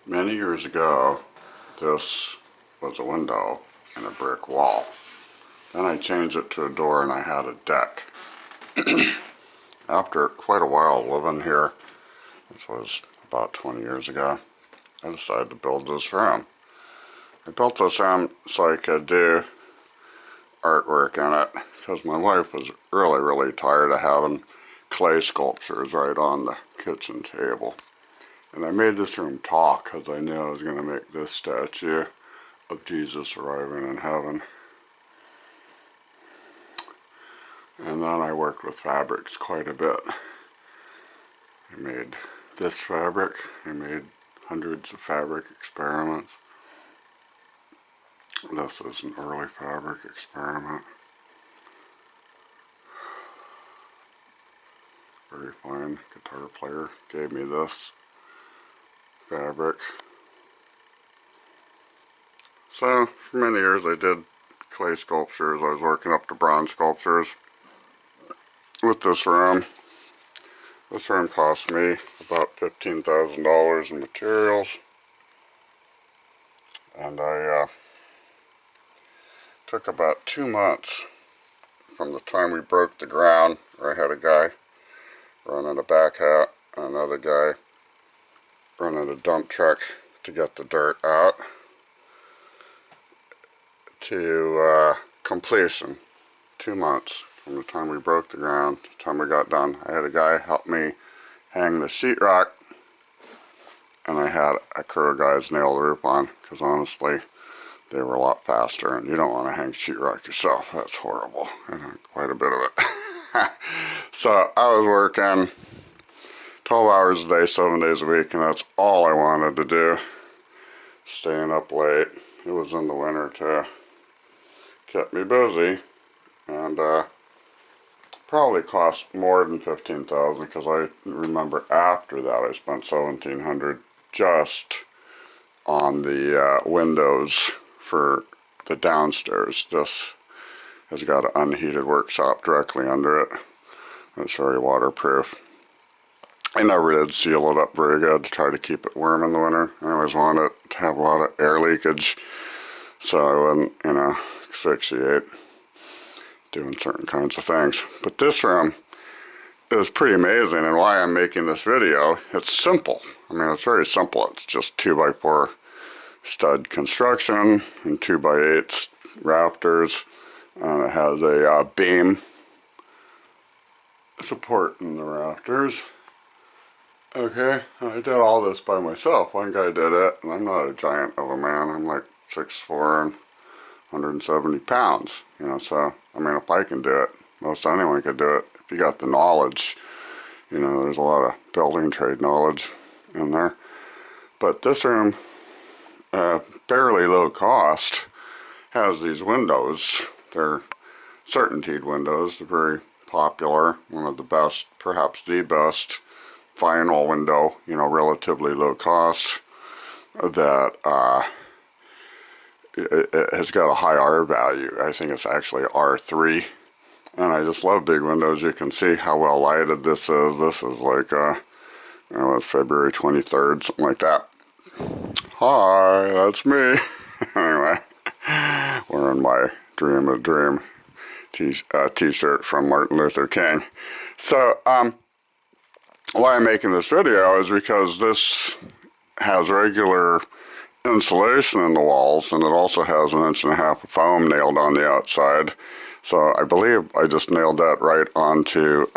Many years ago, this was a window and a brick wall. Then I changed it to a door and I had a deck. After quite a while living here, which was about 20 years ago, I decided to build this room. I built this room so I could do artwork in it because my wife was really tired of having clay sculptures right on the kitchen table. And I made this room talk because I knew I was going to make this statue of Jesus arriving in heaven. And then I worked with fabrics quite a bit. I made this fabric. I made hundreds of fabric experiments. This is an early fabric experiment. Very fine guitar player gave me this fabric. So for many years I did clay sculptures. I was working up to bronze sculptures with this room. This room cost me about $15,000 in materials, and I took about 2 months from the time we broke the ground, where I had a guy running a back hat and another guy running a dump truck to get the dirt out, to completion. 2 months from the time we broke the ground to the time we got done. I had a guy help me hang the sheetrock, and I had a crew of guys nail the roof on, because honestly they were a lot faster, and you don't want to hang sheetrock yourself. That's horrible. I know quite a bit of it. So I was working 12 hours a day, 7 days a week, and that's all I wanted to do. Staying up late. It was in the winter too. Kept me busy, and probably cost more than $15,000, because I remember after that I spent $1,700 just on the windows for the downstairs. This has got an unheated workshop directly under it. It's very waterproof. I never did seal it up very good to try to keep it warm in the winter. I always wanted it to have a lot of air leakage so I wouldn't, asphyxiate doing certain kinds of things. But this room is pretty amazing, and why I'm making this video, it's simple. I mean, it's very simple. It's just 2x4 stud construction and 2x8 rafters, and it has a beam supporting the rafters. Okay, I did all this by myself. One guy did it, and I'm not a giant of a man. I'm like 6'4" and 170 pounds, so, I mean, if I can do it, most anyone could do it. If you got the knowledge, there's a lot of building trade knowledge in there. But this room, fairly low cost, has these windows. They're certainteed windows. They're very popular. One of the best, perhaps the best, vinyl window, relatively low cost, that it has got a high R value. I think it's actually R3. And I just love big windows. You can see how well lighted this is. This is like, February 23rd, something like that. Hi, that's me. Anyway, wearing my Dream a Dream t-shirt from Martin Luther King. So, why I'm making this video is because this has regular insulation in the walls, and it also has 1.5 inches of foam nailed on the outside. So I believe I just nailed that right onto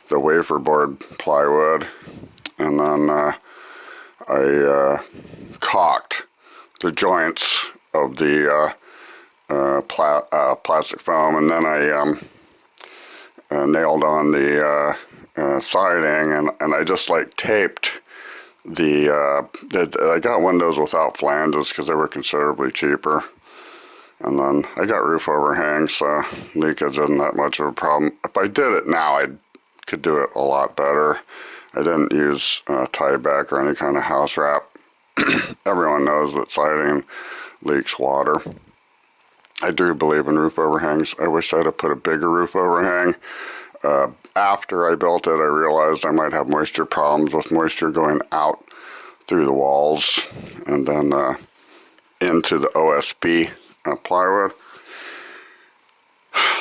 the wafer board plywood, and then I caulked the joints of the plastic foam, and then I nailed on the siding, and I just taped I got windows without flanges because they were considerably cheaper. And then I got roof overhangs, so leakage isn't that much of a problem. If I did it now, I could do it a lot better. I didn't use tie back or any kind of house wrap. Everyone knows that siding leaks water. I do believe in roof overhangs. I wish I'd have put a bigger roof overhang. After I built it, I realized I might have moisture problems with moisture going out through the walls and then into the OSB plywood.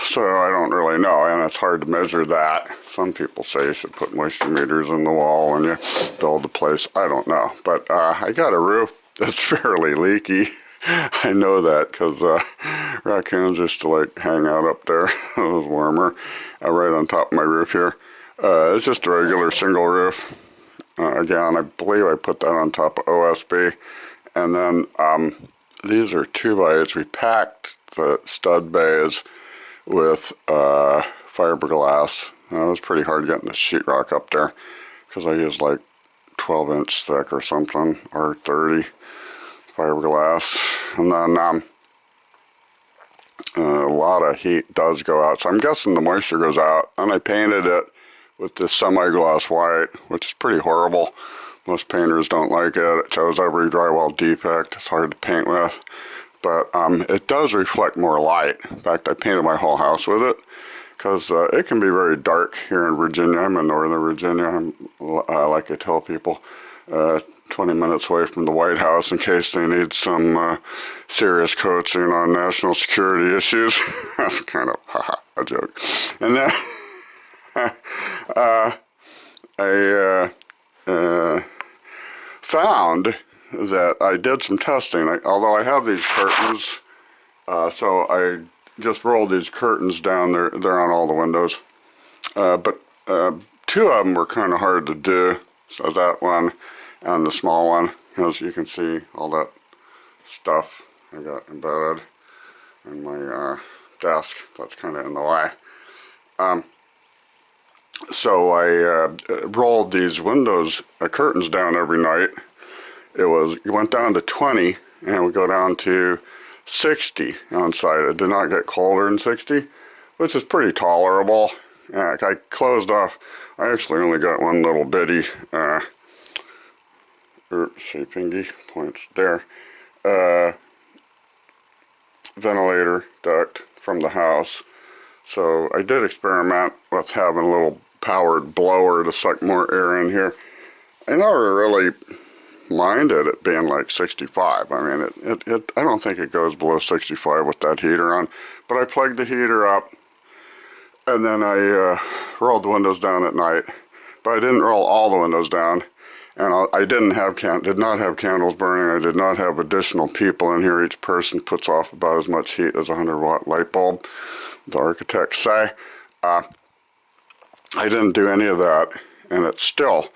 So I don't really know, and it's hard to measure that. Some people say you should put moisture meters in the wall when you build the place. I don't know, but I got a roof that's fairly leaky. I know that because raccoons used to like hang out up there. It was warmer, right on top of my roof here. It's just a regular single roof. Again, I believe I put that on top of OSB, and then these are 2x8s. We packed the stud bays with fiberglass. It was pretty hard getting the sheetrock up there because I used like 12-inch thick or something, or 30 fiberglass. And then a lot of heat does go out, so I'm guessing the moisture goes out. And I painted it with this semi-gloss white, which is pretty horrible. Most painters don't like it. It shows every drywall defect. It's hard to paint with. But it does reflect more light. In fact, I painted my whole house with it because it can be very dark here in Virginia. I'm in Northern Virginia. Like I tell people, 20 minutes away from the White House in case they need some serious coaching on national security issues. That's kind of a joke. And then I found that I did some testing. Although I have these curtains, so I just rolled these curtains down. They're on all the windows. But two of them were kind of hard to do. So that one and the small one, as you can see, all that stuff I got embedded in my desk. That's kind of in the way. So I rolled these windows, curtains down every night. It went down to 20 and we go down to 60 outside. It did not get colder than 60, which is pretty tolerable. I closed off. I actually only got one little bitty, see fingy points there, ventilator duct from the house. So I did experiment with having a little powered blower to suck more air in here. I never really minded it being like 65. I mean, I don't think it goes below 65 with that heater on. But I plugged the heater up, and then I rolled the windows down at night. But I didn't roll all the windows down, and I did not have candles burning. I did not have additional people in here. Each person puts off about as much heat as a 100-watt light bulb, the architects say. I didn't do any of that, and it still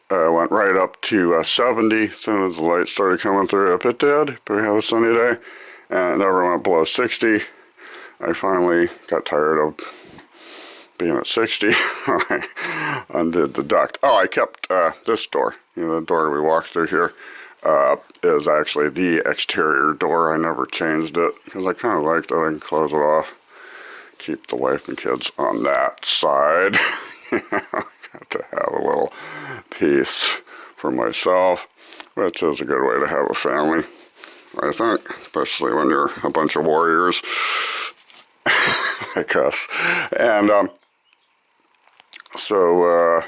went right up to 70 as soon as the light started coming through. If it did, but we had a sunny day, and it never went below 60. I finally got tired of being at 60. I undid the duct. Oh, I kept this door. You know, the door we walked through here is actually the exterior door. I never changed it because I kind of liked it. I can close it off. Keep the wife and kids on that side. Got to have a little peace for myself, which is a good way to have a family, I think, especially when you're a bunch of warriors, I guess. And so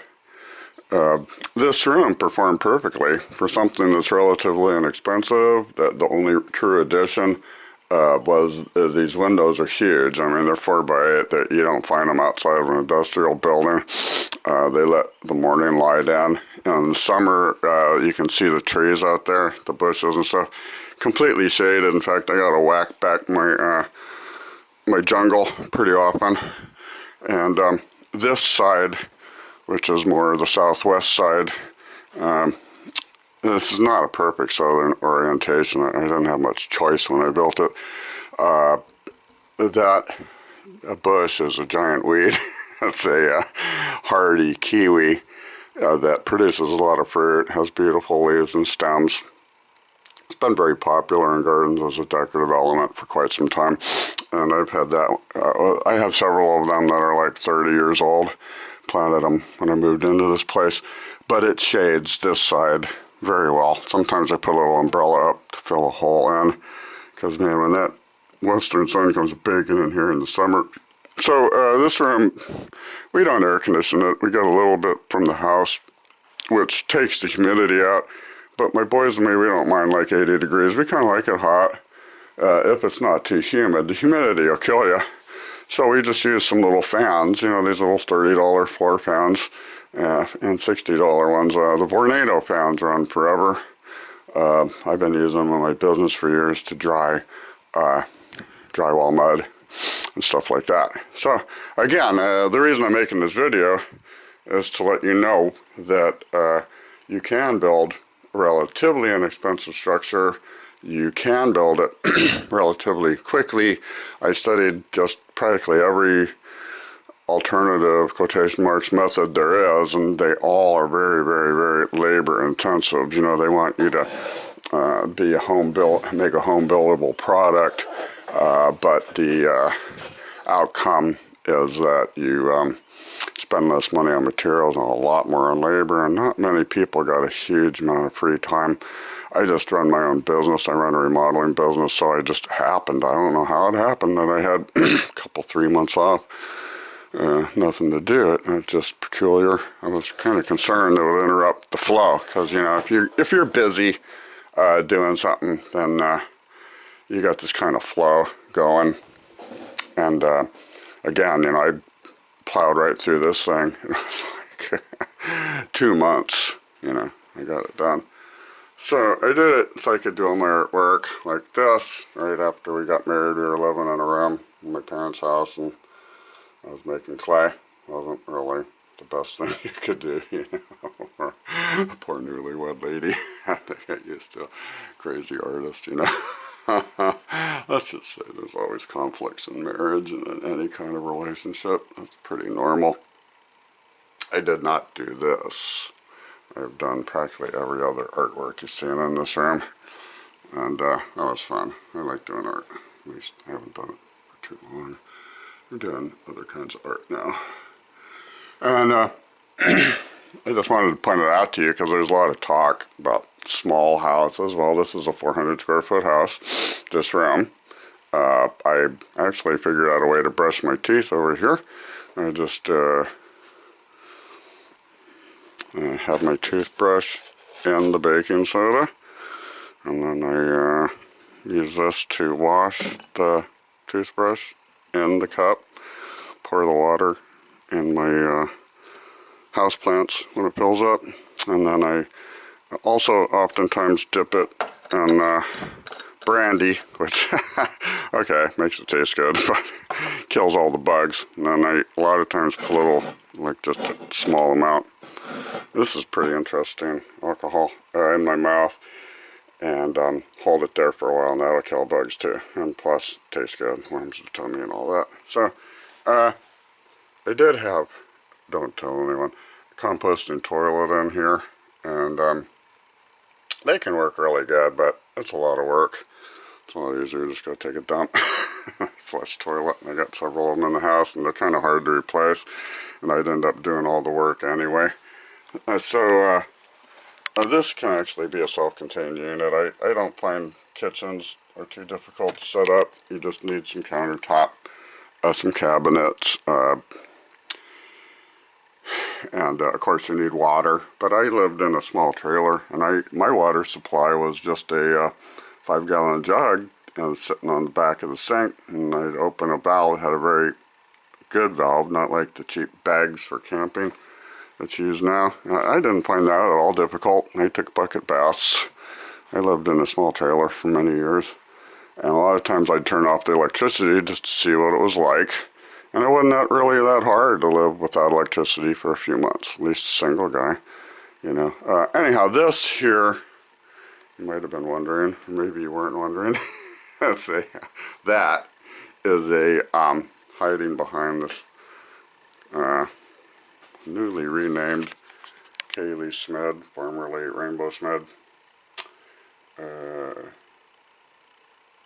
this room performed perfectly for something that's relatively inexpensive. The only true addition was these windows are huge. I mean, they're 4x8. You don't find them outside of an industrial building. They let the morning light in. In the summer, you can see the trees out there, the bushes and stuff, completely shaded. In fact, I got to whack back my my jungle pretty often. And this side, which is more the southwest side, this is not a perfect southern orientation. I didn't have much choice when I built it. That bush is a giant weed. It's a hardy kiwi that produces a lot of fruit, has beautiful leaves and stems. It's been very popular in gardens as a decorative element for quite some time. And I've had that. I have several of them that are like 30 years old. Planted them when I moved into this place. But it shades this side very well. Sometimes I put a little umbrella up to fill a hole in. Because, man, when that western sun comes baking in here in the summer. So this room, we don't air condition it. We get a little bit from the house, which takes the humidity out. but my boys and me, we don't mind like 80 degrees. We kind of like it hot. If it's not too humid, the humidity will kill you. So we just use some little fans, you know, these little $30 floor fans and $60 ones. The Vornado fans run forever. I've been using them in my business for years to dry drywall mud and stuff like that. So again, the reason I'm making this video is to let you know that you can build a relatively inexpensive structure. You can build it relatively quickly. I studied just practically every alternative quotation marks method there is, and they all are very, very, very labor intensive. You know, they want you to be a make a home buildable product, but the outcome is that you spend less money on materials and a lot more on labor, and not many people got a huge amount of free time. I just run my own business. I run a remodeling business, so it just happened. I don't know how it happened that I had a couple, 3 months off. Nothing to do it. It's just peculiar. I was kind of concerned it would interrupt the flow, because you know, if you're busy doing something, then you got this kind of flow going. And again, you know, I plowed right through this thing. It was like 2 months. You know, I got it done. So I did it so I could do all my artwork like this. Right after we got married, we were living in a room in my parents' house, and I was making clay. Wasn't really the best thing you could do, you know. A poor newlywed lady had to get used to a crazy artist, you know. Let's just say there's always conflicts in marriage and in any kind of relationship. That's pretty normal. I did not do this. I've done practically every other artwork you've seen in this room, and that was fun. I like doing art. At least I haven't done it for too long. We're doing other kinds of art now. And I just wanted to point it out to you because there's a lot of talk about small houses. Well, this is a 400 square foot house, this room. I actually figured out a way to brush my teeth over here. I just have my toothbrush in the baking soda, and then I use this to wash the toothbrush in the cup, pour the water in my house plants when it fills up, and then I also oftentimes dip it in brandy, which okay, makes it taste good, but kills all the bugs. And then I a lot of times put a little, like just a small amount. This is pretty interesting, alcohol in my mouth, and hold it there for a while, and that'll kill bugs too. And plus, it tastes good, warms the tummy and all that. So, I did have, don't tell anyone, a composting toilet in here, and they can work really good, but it's a lot of work. It's a lot easier to just go take a dump. Flush toilet. I got several of them in the house, and they're kind of hard to replace, and I'd end up doing all the work anyway. So this can actually be a self-contained unit. I don't find kitchens are too difficult to set up. You just need some countertop, some cabinets, and of course you need water. But I lived in a small trailer, and my water supply was just a 5-gallon jug, and it was sitting on the back of the sink, and I'd open a valve. It had a very good valve, not like the cheap bags for camping that's used now. I didn't find that at all difficult. I took bucket baths. I lived in a small trailer for many years, and a lot of times I'd turn off the electricity just to see what it was like. And it wasn't really that hard to live without electricity for a few months, at least a single guy, you know. Anyhow, this here, you might have been wondering, or maybe you weren't wondering. That is a hiding behind this newly renamed Kaylee Smid, formerly Rainbow Smid,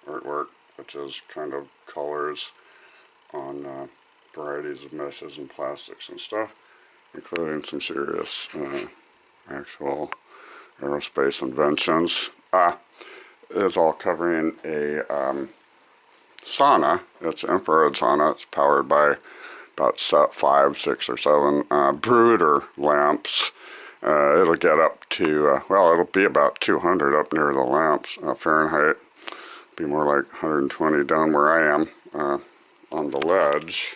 artwork, which is kind of colors on varieties of meshes and plastics and stuff, including some serious actual aerospace inventions. It's all covering a sauna. It's an infrared sauna. It's powered by about 5, 6, or 7 brooder lamps, It'll get up to, well, it'll be about 200 up near the lamps, Fahrenheit. Be more like 120 down where I am on the ledge.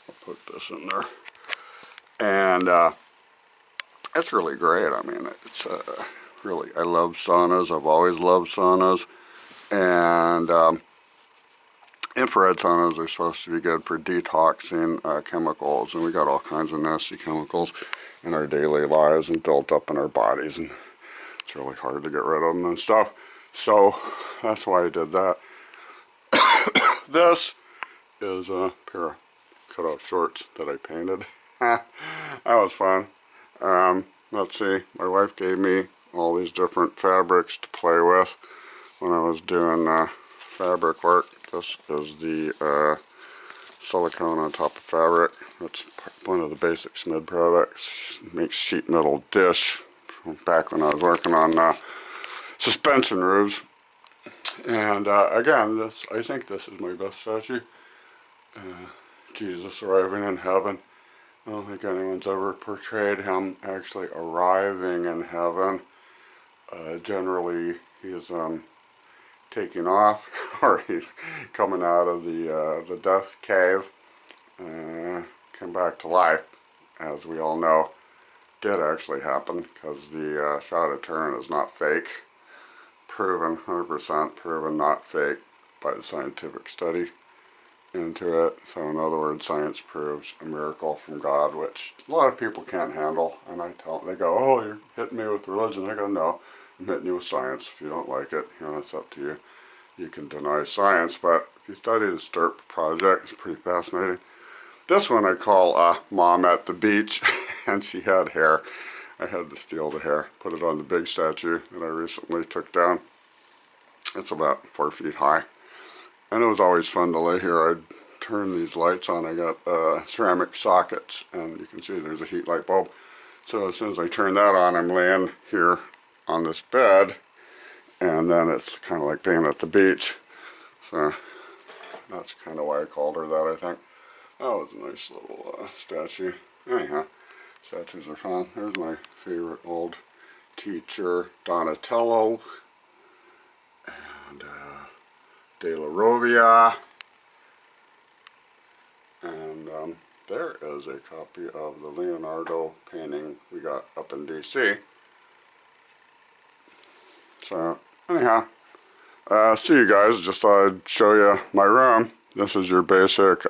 I'll put this in there. And it's really great. I mean, it's really, I love saunas. I've always loved saunas. And infrared saunas are supposed to be good for detoxing chemicals, and we got all kinds of nasty chemicals in our daily lives and built up in our bodies, and it's really hard to get rid of them and stuff. So that's why I did that. This is a pair of cut-off shorts that I painted. That was fun. Let's see, my wife gave me all these different fabrics to play with when I was doing fabric work. This is the silicone on top of fabric. That's one of the basic SMID products. It makes sheet metal dish from back when I was working on suspension roofs. And again, this, I think this is my best statue. Jesus arriving in heaven. I don't think anyone's ever portrayed him actually arriving in heaven. Generally, he's taking off, or he's coming out of the death cave, came back to life, as we all know. Did actually happen, because the shot of Turin is not fake. Proven, 100% proven not fake by the scientific study into it. So in other words, science proves a miracle from God, which a lot of people can't handle. And I tell them, they go, oh, you're hitting me with religion. I go, no, I'm hitting you with science. If you don't like it, you know, it's up to you. You can deny science, but if you study the STIRP project, it's pretty fascinating. This one I call Mom at the Beach, and she had hair. I had to steal the hair, put it on the big statue that I recently took down. It's about 4 feet high. And it was always fun to lay here. I'd turn these lights on. I got ceramic sockets, and you can see there's a heat light bulb. So as soon as I turn that on, I'm laying here on this bed, and then it's kind of like being at the beach. So that's kind of why I called her that, I think. That was a nice little statue. Anyhow, statues are fun. There's my favorite old teacher, Donatello, and De La Rovia, and there is a copy of the Leonardo painting we got up in DC. So anyhow, see you guys. Just thought I'd show you my room. This is your basic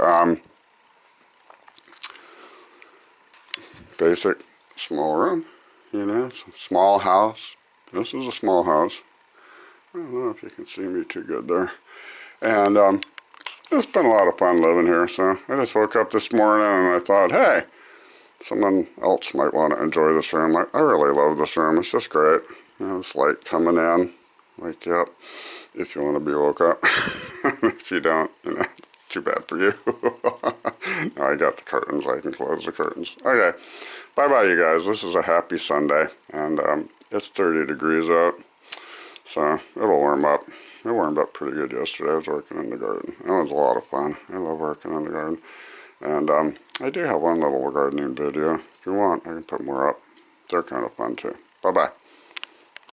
small room, you know, small house. This is a small house. I don't know if you can see me too good there. And it's been a lot of fun living here. So I just woke up this morning and I thought, hey, someone else might want to enjoy this room. I really love this room. It's just great. You know, it's light coming in, wake you up if you want to be woke up. If you don't, you know, it's too bad for you. Now I got the curtains. I can close the curtains. Okay, bye-bye, you guys. This is a happy Sunday, and it's 30 degrees out, so it'll warm up. It warmed up pretty good yesterday. I was working in the garden. It was a lot of fun. I love working in the garden. And I do have one little gardening video. If you want, I can put more up. They're kind of fun too. Bye-bye.